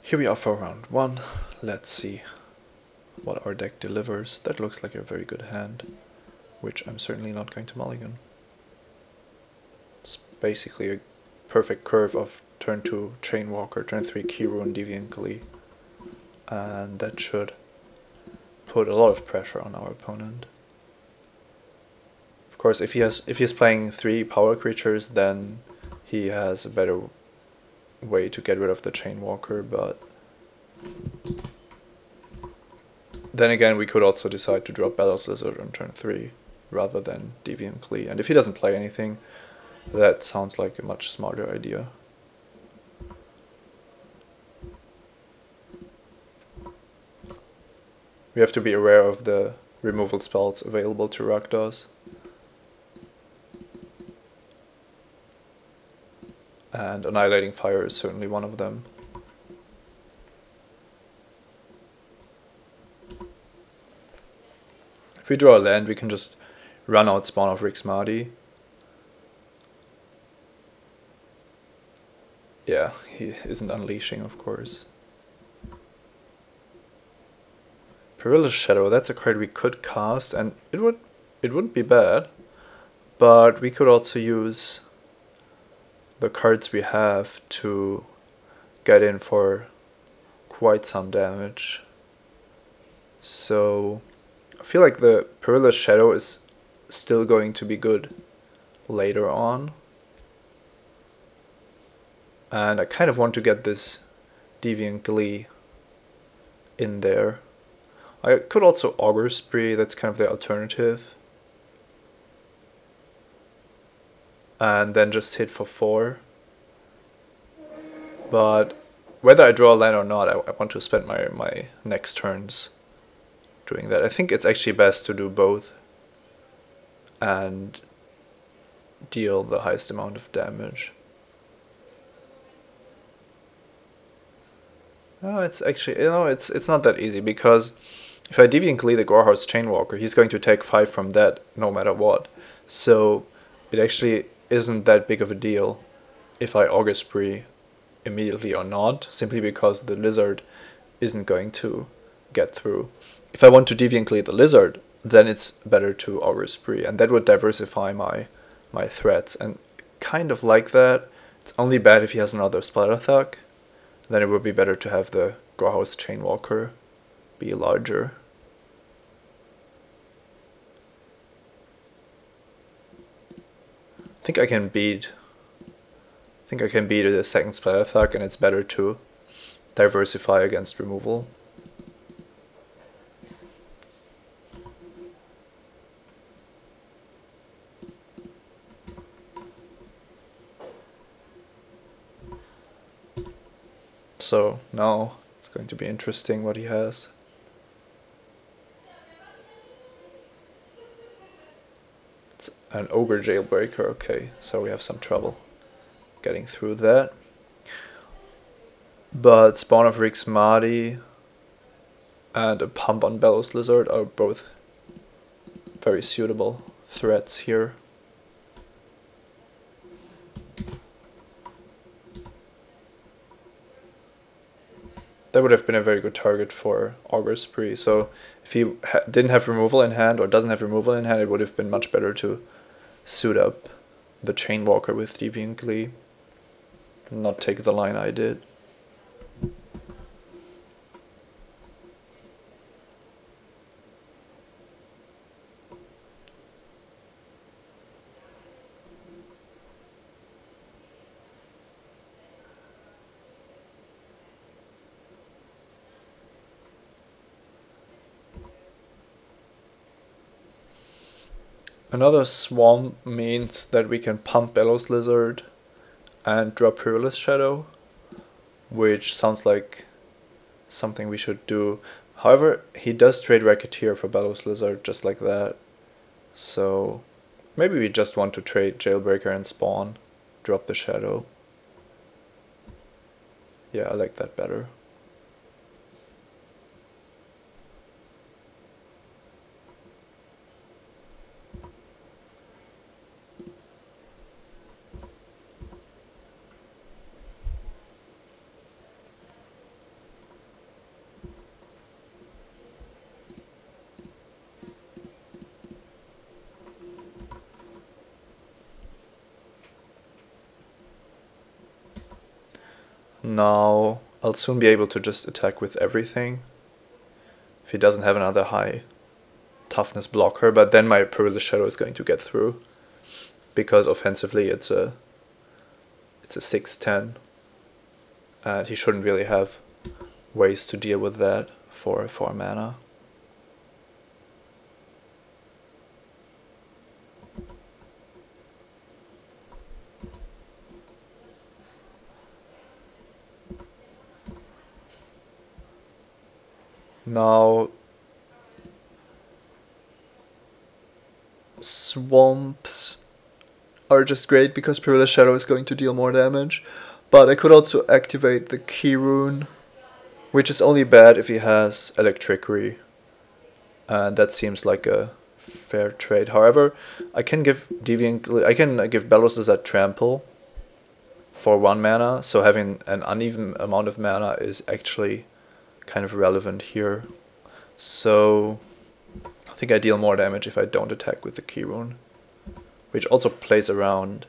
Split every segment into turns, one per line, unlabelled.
Here we are for round 1. Let's see what our deck delivers. That looks like a very good hand, which I'm certainly not going to mulligan. It's basically a perfect curve of turn 2 Chainwalker, turn 3 Kirun, Deviant Glee, and that should put a lot of pressure on our opponent. Of course, if he's playing 3 power creatures, then he has a better way to get rid of the Chainwalker, but then again, we could also decide to drop Bellows Lizard on turn 3 rather than Deviant Glee. And if he doesn't play anything, that sounds like a much smarter idea. We have to be aware of the removal spells available to Rakdos. And Annihilating Fire is certainly one of them. If we draw a land, we can just run out Spawn of Rixmadi. Yeah, he isn't unleashing, of course. Perilous Shadow, that's a card we could cast, and it wouldn't be bad. But we could also use the cards we have to get in for quite some damage. So I feel like the Perilous Shadow is still going to be good later on. And I kind of want to get this Deviant Glee in there. I could also Augur Spree, that's kind of the alternative. And then just hit for 4. But whether I draw a land or not, I want to spend my next turns doing that. I think it's actually best to do both and deal the highest amount of damage. No, it's actually, it's not that easy, because if I Deviant Glee the Gorehouse Chainwalker, he's going to take 5 from that no matter what. So it actually isn't that big of a deal if I Augur Spree immediately or not, simply because the lizard isn't going to get through. If I want to Deviant Glee the lizard, then it's better to Augur Spree, and that would diversify my threats. And kind of like that, it's only bad if he has another Splatter Thug. Then it would be better to have the Gorehouse Chainwalker be larger. I think I can beat the second Splatter Thug, and it's better to diversify against removal. So now it's going to be interesting what he has. It's an Ogre Jailbreaker, okay, so we have some trouble getting through that. But Spawn of Rixmadi and a Pump on Bellows Lizard are both very suitable threats here. That would have been a very good target for Augur Spree. So if he didn't have removal in hand or doesn't have removal in hand, it would have been much better to suit up the Chainwalker with Deviant Glee and not take the line I did. Another Swamp means that we can pump Bellows Lizard and drop Perilous Shadow, which sounds like something we should do. However, he does trade Racketeer for Bellows Lizard just like that, so maybe we just want to trade Jailbreaker and Spawn, drop the Shadow. Yeah, I like that better. Now I'll soon be able to just attack with everything if he doesn't have another high toughness blocker, but then my Perilous Shadow is going to get through because offensively it's a 6/10 and he shouldn't really have ways to deal with that for 4 mana. Now swamps are just great because Perilous Shadow is going to deal more damage, but I could also activate the Key Rune, which is only bad if he has Electricity, and that seems like a fair trade. However, I can give Bellows that Trample for 1 mana, so having an uneven amount of mana is actually kind of relevant here. So I think I deal more damage if I don't attack with the Key Rune, which also plays around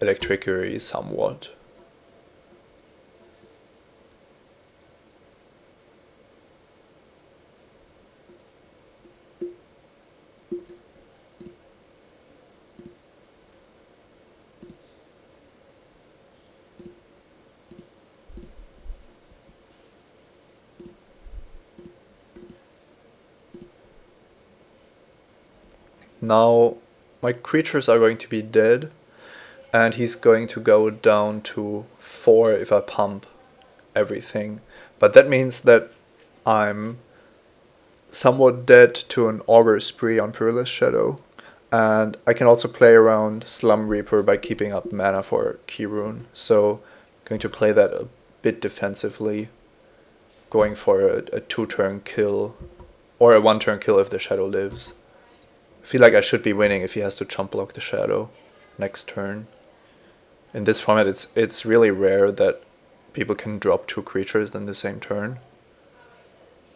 Electricity somewhat. Now my creatures are going to be dead, and he's going to go down to 4 if I pump everything. But that means that I'm somewhat dead to an Augur Spree on Perilous Shadow. And I can also play around Slum Reaper by keeping up mana for Key Rune. So I'm going to play that a bit defensively, going for a 2-turn kill, or a 1-turn kill if the Shadow lives. I feel like I should be winning if he has to chump block the Shadow next turn. In this format, it's really rare that people can drop 2 creatures in the same turn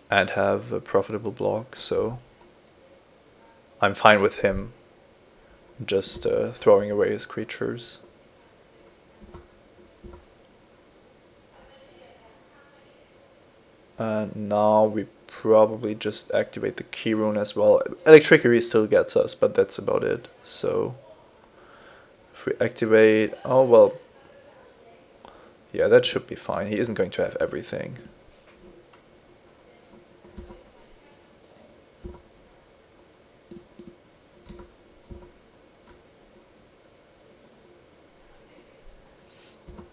and have a profitable block, so I'm fine with him just throwing away his creatures. And now we probably just activate the Key Rune as well. Electricity still gets us, but that's about it. So if we activate, oh well, yeah, that should be fine. He isn't going to have everything.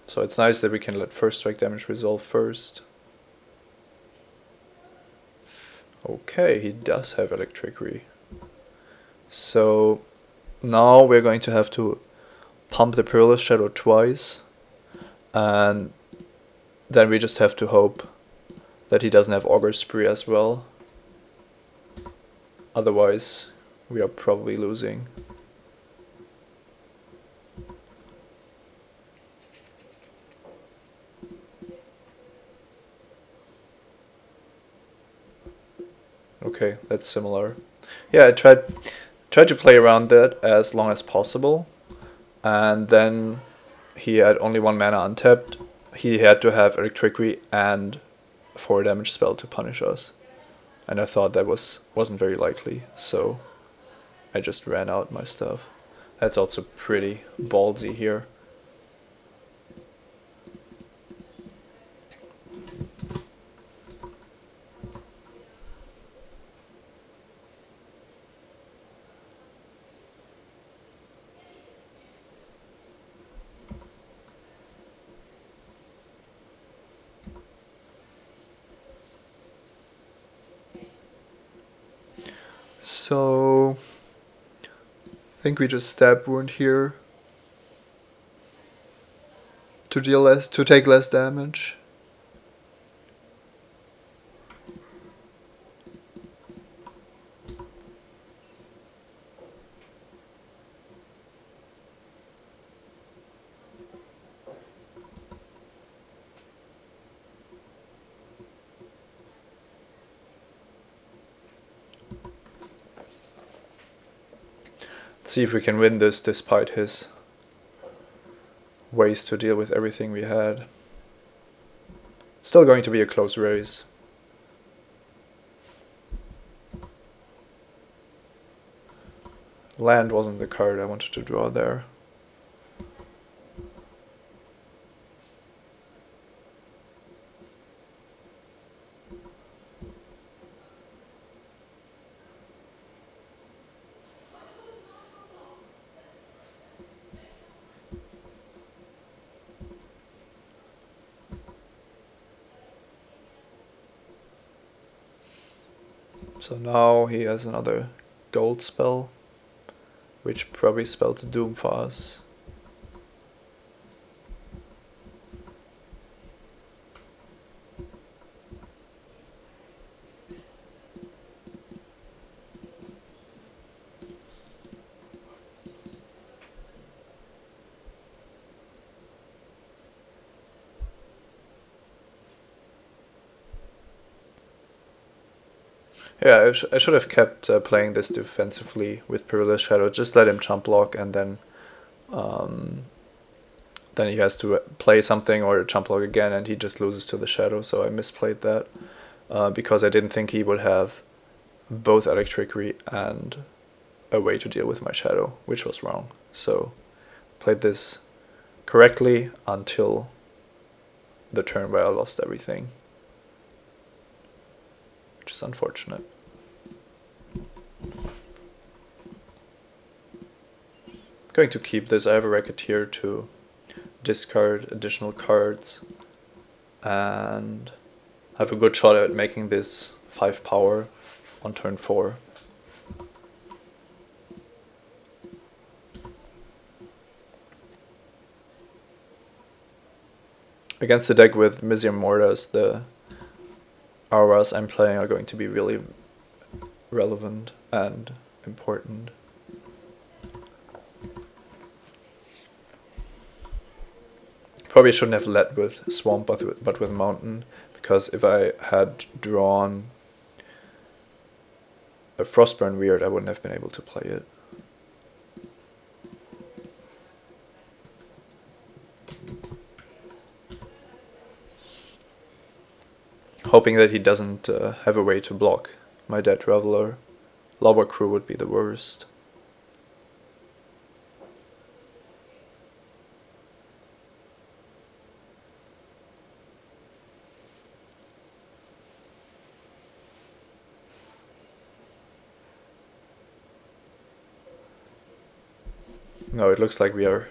So it's nice that we can let first strike damage resolve first. Okay, he does have Electricity. So now we're going to have to pump the Perilous Shadow twice, and then we just have to hope that he doesn't have Augur Spree as well. Otherwise, we are probably losing. Okay, that's similar. Yeah, I tried to play around that as long as possible, and then he had only 1 mana untapped. He had to have Electricity and 4 damage spell to punish us, and I thought that wasn't very likely, so I just ran out my stuff. That's also pretty ballsy here. So I think we just stab wound here to take less damage. Let's see if we can win this despite his ways to deal with everything we had. It's still going to be a close race. Land wasn't the card I wanted to draw there. So now he has another gold spell, which probably spells doom for us. Yeah, I should have kept playing this defensively with Perilous Shadow. Just let him jump block, and then he has to play something or jump block again, and he just loses to the Shadow. So I misplayed that because I didn't think he would have both Electrickery and a way to deal with my Shadow, which was wrong. So played this correctly until the turn where I lost everything, which is unfortunate. Going to keep this. I have a Racketeer to discard additional cards and have a good shot at making this 5 power on turn 4. Against the deck with Mizzium Mortars, the auras I'm playing are going to be really relevant and important. Probably shouldn't have led with Swamp but with Mountain, because if I had drawn a Frostburn Weird, I wouldn't have been able to play it. Hoping that he doesn't have a way to block my Dead Traveler. Lava Crew would be the worst. No, it looks like we are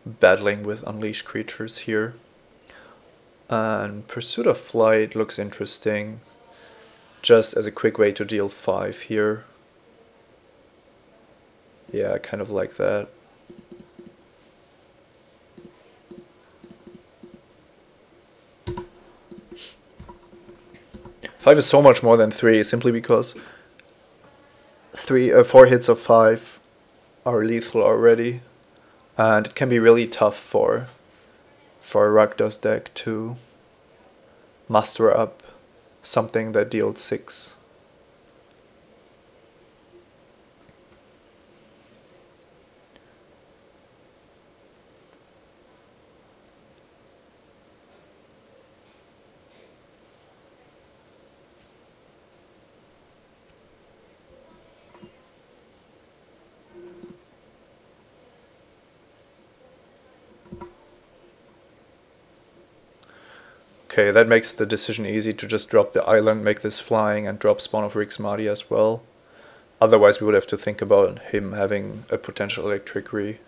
battling with unleashed creatures here. And Pursuit of Flight looks interesting, just as a quick way to deal 5 here. Yeah, I kind of like that. Five is so much more than 3, simply because 4 hits of 5 are lethal already, and it can be really tough for a Rakdos deck to muster up something that deals 6. Okay, that makes the decision easy to just drop the island, make this flying, and drop Spawn of Rixmadi as well. Otherwise we would have to think about him having a potential Electrickery.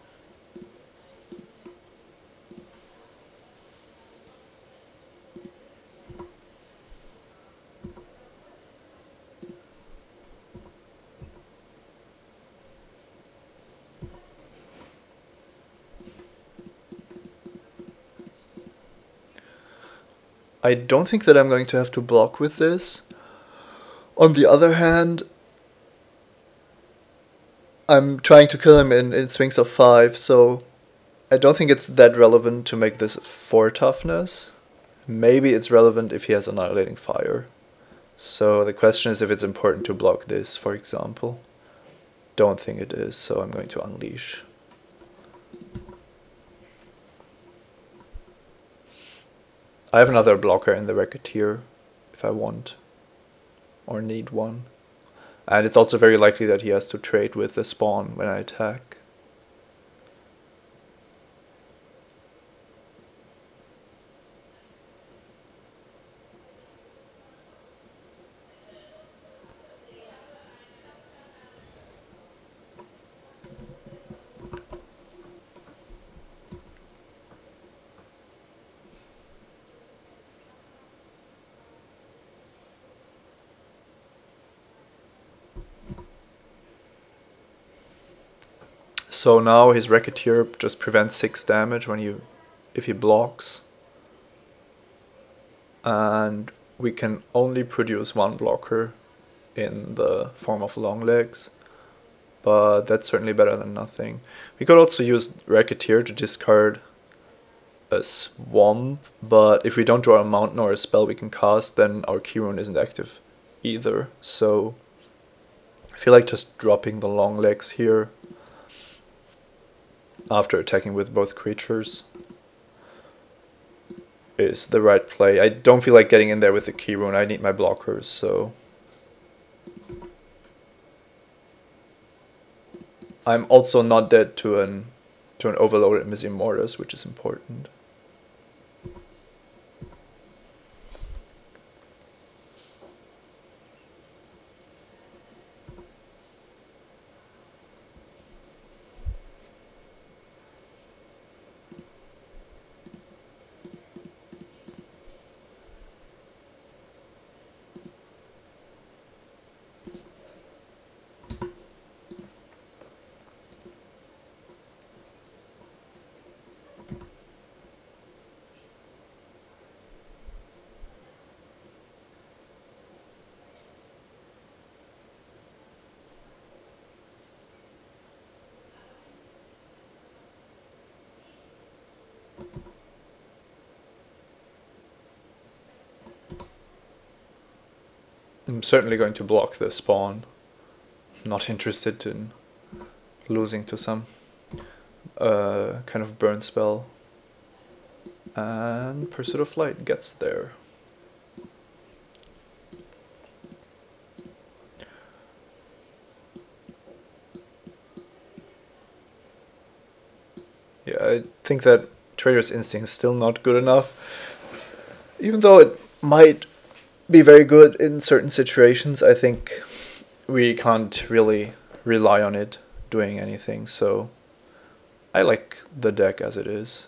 I don't think that I'm going to have to block with this. On the other hand, I'm trying to kill him in swings of 5, so I don't think it's that relevant to make this 4 toughness. Maybe it's relevant if he has Annihilating Fire. So the question is if it's important to block this, for example. Don't think it is, so I'm going to Unleash. I have another blocker in the Racketeer if I want or need one. And it's also very likely that he has to trade with the spawn when I attack. So now his Racketeer just prevents 6 damage when if he blocks. And we can only produce one blocker in the form of long legs. But that's certainly better than nothing. We could also use Racketeer to discard a swamp, but if we don't draw a mountain or a spell we can cast, then our key rune isn't active either. So I feel like just dropping the long legs here after attacking with both creatures is the right play. I don't feel like getting in there with the key rune. I need my blockers, so I'm also not dead to an overloaded Missing Mortars, which is important. I'm certainly going to block the spawn. I'm not interested in losing to some kind of burn spell. And Pursuit of Light gets there. Yeah, I think that Trader's Instinct is still not good enough. Even though it might be very good in certain situations, I think we can't really rely on it doing anything, so I like the deck as it is.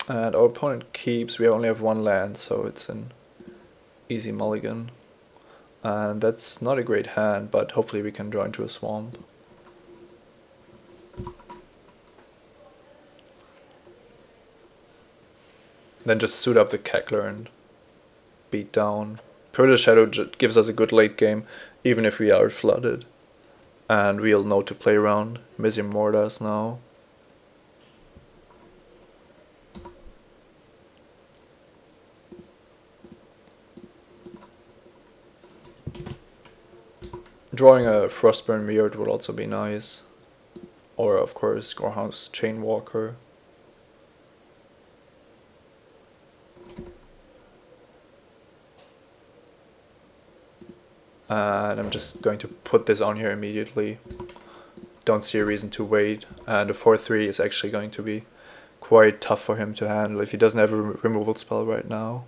And our opponent keeps. We only have one land, so it's an easy mulligan. And that's not a great hand, but hopefully we can draw into a swamp. Then just suit up the Cackler and beat down. Purple Shadow gives us a good late game, even if we are flooded. And we'll know to play around Missing Mortars now. Drawing a Frostburn Weird would also be nice. Or of course Gorehouse Chainwalker. And I'm just going to put this on here immediately. Don't see a reason to wait. And a 4-3 is actually going to be quite tough for him to handle if he doesn't have a removal spell right now.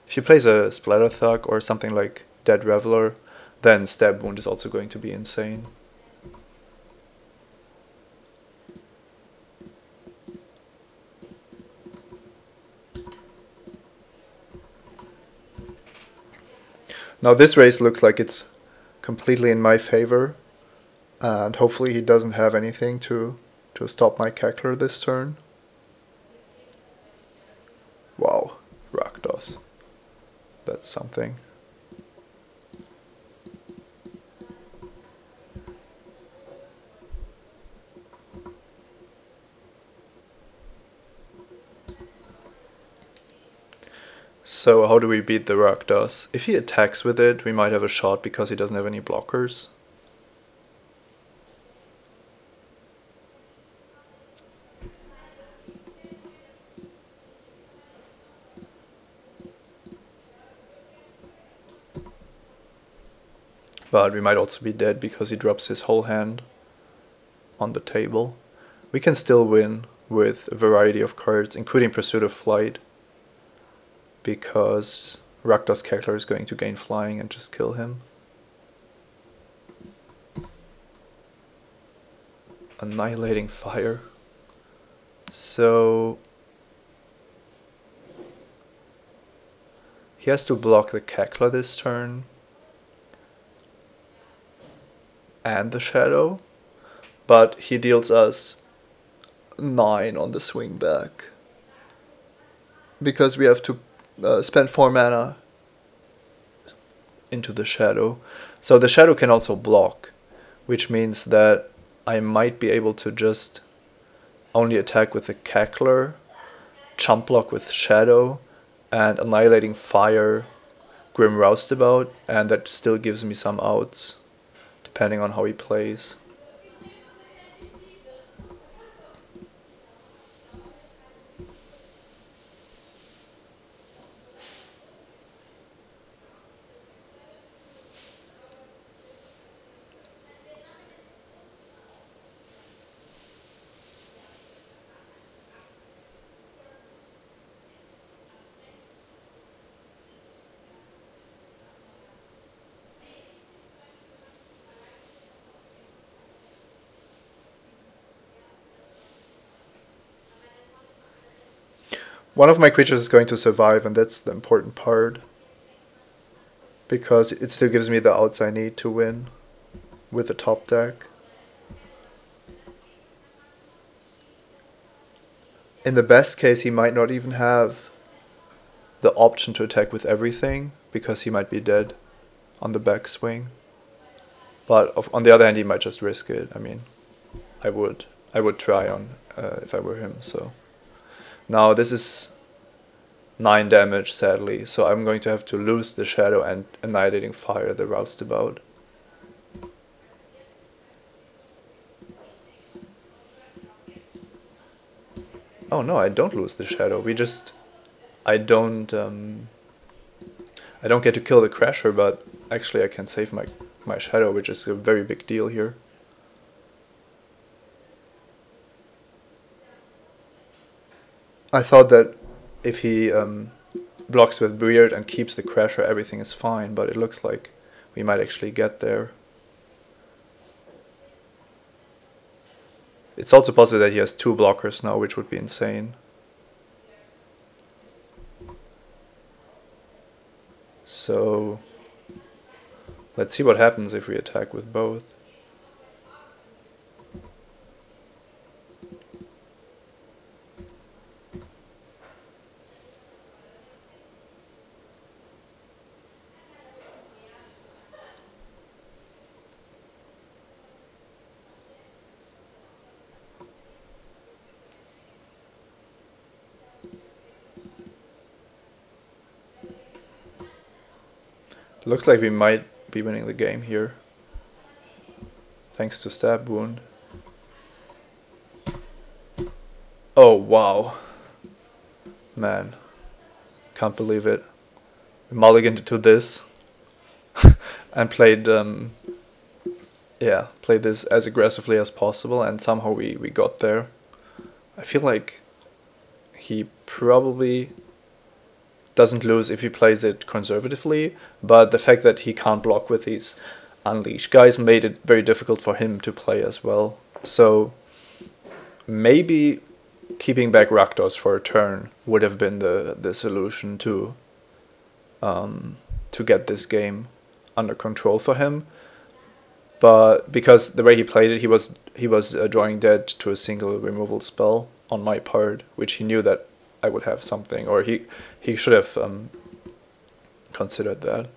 If he plays a Splatter Thug or something like Dead Reveler, then Stab Wound is also going to be insane. Now this race looks like it's completely in my favor, and hopefully he doesn't have anything to stop my Cackler this turn. Wow, Rakdos. That's something. So how do we beat the Rakdos? If he attacks with it, we might have a shot because he doesn't have any blockers. But we might also be dead because he drops his whole hand on the table. We can still win with a variety of cards, including Pursuit of Flight, because Rakdos Kekler is going to gain flying and just kill him. Annihilating Fire. So he has to block the Kekla this turn and the Shadow, but he deals us 9 on the swing back because we have to spend 4 mana into the Shadow. So the Shadow can also block, which means that I might be able to just only attack with the Kekler, chump block with Shadow, and Annihilating Fire, Grim Roustabout, and that still gives me some outs, depending on how he plays. One of my creatures is going to survive, and that's the important part, because it still gives me the outs I need to win with the top deck. In the best case, he might not even have the option to attack with everything, because he might be dead on the backswing. But on the other hand, he might just risk it. I mean, I would try on if I were him. So now this is 9 damage, sadly. So I'm going to have to lose the Shadow and Annihilating Fire the Roustabout. Oh no, I don't lose the Shadow. I don't get to kill the Crasher, but actually I can save my Shadow, which is a very big deal here. I thought that if he blocks with Weird and keeps the Crasher, everything is fine, but it looks like we might actually get there. It's also possible that he has 2 blockers now, which would be insane. So let's see what happens if we attack with both. It looks like we might be winning the game here, thanks to Stab Wound. Oh wow, man, can't believe it. We mulliganed to this and played played this as aggressively as possible, and somehow we got there. I feel like he probably doesn't lose if he plays it conservatively, but the fact that he can't block with these Unleash guys made it very difficult for him to play as well. So maybe keeping back Rakdos for a turn would have been the solution to get this game under control for him. But because the way he played it, he was drawing dead to a single removal spell on my part, which he knew that I would have something, or he should have considered that.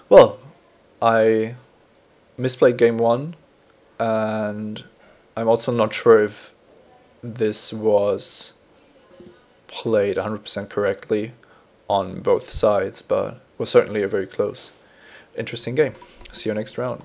Well, I misplayed game 1, and I'm also not sure if this was played 100% correctly. on both sides, but was certainly a very close, interesting game. See you next round.